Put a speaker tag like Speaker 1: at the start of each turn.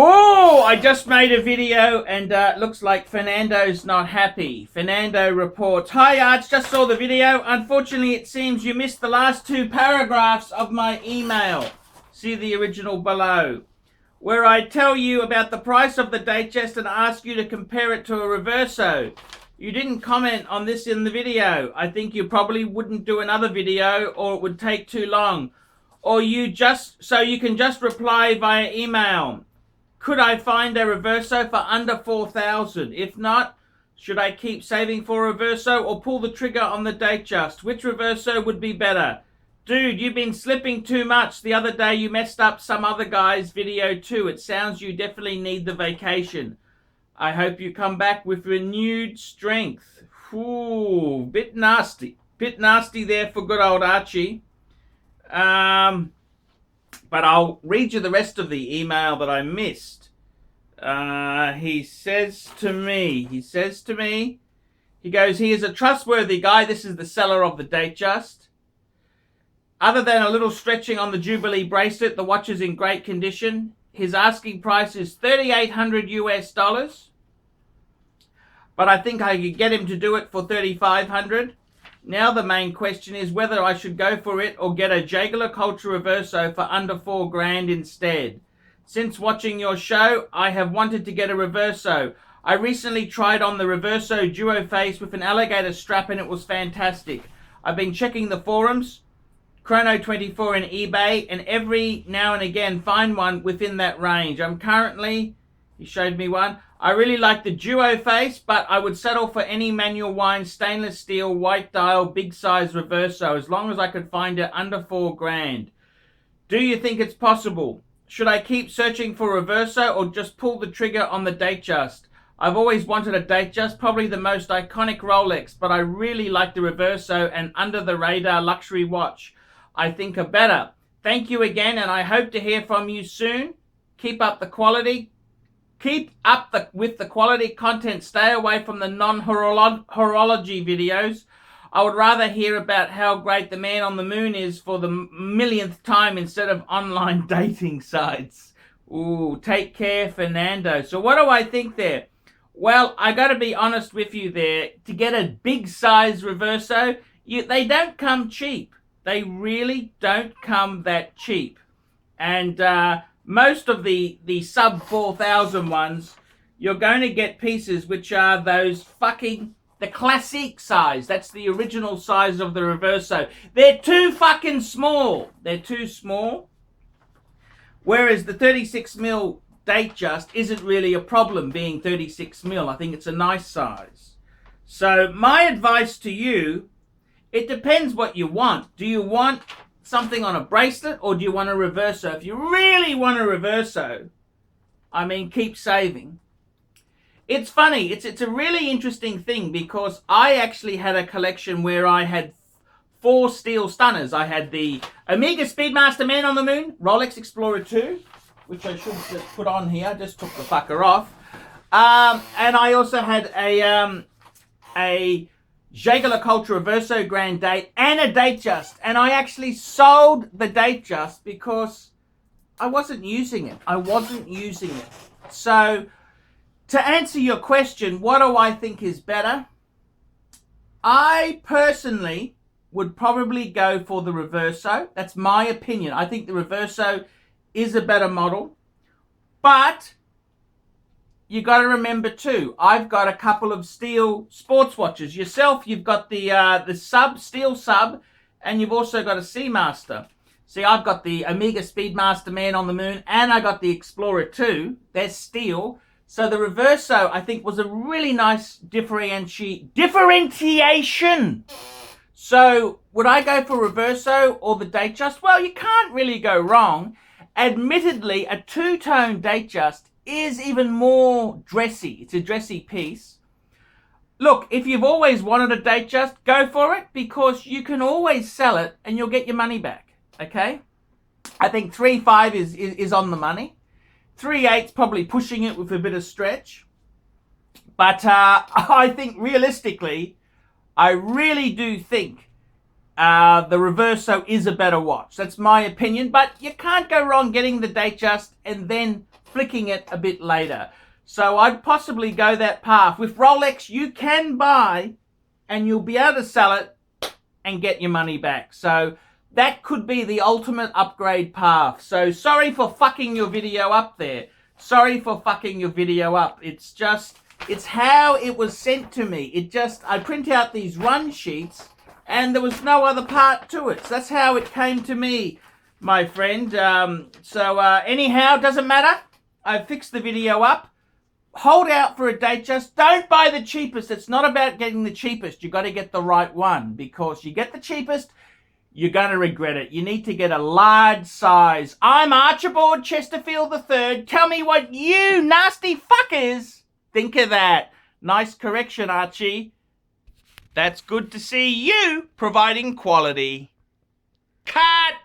Speaker 1: Oh, I just made a video and looks like Fernando's not happy. Fernando reports, "Hi Arch, just saw the video. Unfortunately, it seems you missed the last two paragraphs of my email. See the original below, where I tell you about the price of the Datejust and ask you to compare it to a Reverso. You didn't comment on this in the video. I think you probably wouldn't do another video or it would take too long. Or you can just reply via email. Could I find a Reverso for under 4,000? If not, should I keep saving for a Reverso or pull the trigger on the Datejust? Which Reverso would be better? Dude, you've been slipping too much. The other day you messed up some other guy's video too. It sounds you definitely need the vacation. I hope you come back with renewed strength." Ooh, bit nasty. Bit nasty there for good old Archie. But I'll read you the rest of the email that I missed. He says to me, he goes, "He is a trustworthy guy." This is the seller of the Datejust. "Other than a little stretching on the Jubilee bracelet, the watch is in great condition. His asking price is $3,800 US, but I think I could get him to do it for $3,500. Now the main question is whether I should go for it or get a Jaeger-LeCoultre Reverso for under $4,000 instead. Since watching your show, I have wanted to get a Reverso. I recently tried on the Reverso Duo Face with an alligator strap and it was fantastic. I've been checking the forums, Chrono24 and eBay, and every now and again find one within that range. I'm currently," he showed me one, "I really like the Duo Face, but I would settle for any manual wind stainless steel white dial big size Reverso as long as I could find it under $4,000. Do you think it's possible? Should I keep searching for Reverso or just pull the trigger on the Datejust? I've always wanted a Datejust, probably the most iconic Rolex, but I really like the Reverso and under the radar luxury watch I think are better. Thank you again and I hope to hear from you soon. Keep up the quality. Keep up with the quality content. Stay away from the non-horology videos. I would rather hear about how great the man on the moon is for the millionth time instead of online dating sites." Ooh, take care, Fernando. So what do I think there? Well, I got to be honest with you there. To get a big size Reverso, they don't come cheap. They really don't come that cheap. And most of the sub 4,000 ones, you're going to get pieces which are those the classic size. That's the original size of the Reverso. They're too fucking small. They're too small. Whereas the 36mm Datejust isn't really a problem being 36mm. I think it's a nice size. So my advice to you, it depends what you want. Do you want something on a bracelet or do you want a Reverso? If you really want a Reverso, I mean, keep saving. It's funny. It's a really interesting thing because I actually had a collection where I had 4 steel stunners. I had the Omega Speedmaster Man on the Moon, Rolex Explorer 2, which I should just put on here. I just took the fucker off. And I also had a Jaeger-LeCoultre Reverso Grand Date and a Datejust. And I actually sold the Datejust because I wasn't using it. So to answer your question, what do I think is better? I personally would probably go for the Reverso. That's my opinion. I think the Reverso is a better model. But you got to remember too, I've got a couple of steel sports watches. Yourself, you've got the steel sub, and you've also got a Seamaster. See, I've got the Omega Speedmaster Man on the Moon, and I got the Explorer 2. They're steel. So the Reverso, I think, was a really nice differentiation. So would I go for Reverso or the Datejust? Well, you can't really go wrong. Admittedly, a two-tone Datejust is even more dressy. It's a dressy piece. Look, if you've always wanted a Datejust, go for it because you can always sell it and you'll get your money back. Okay? I think 3.5 is on the money. 3.8's probably pushing it with a bit of stretch. But I think realistically, I really do think the Reverso is a better watch. That's my opinion. But you can't go wrong getting the Datejust and then flicking it a bit later. So I'd possibly go that path. With Rolex, you can buy and you'll be able to sell it and get your money back. So that could be the ultimate upgrade path. So sorry for fucking your video up there. Sorry for fucking your video up. It's how it was sent to me. I print out these run sheets and there was no other part to it. So that's how it came to me, my friend. Anyhow, doesn't matter. I fixed the video up. Hold out for a date. Just don't buy the cheapest. It's not about getting the cheapest. You got to get the right one, because you get the cheapest, you're going to regret it. You need to get a large size. I'm Archibald Chesterfield III. Tell me what you nasty fuckers think of that. Nice correction, Archie. That's good to see you providing quality. Cut!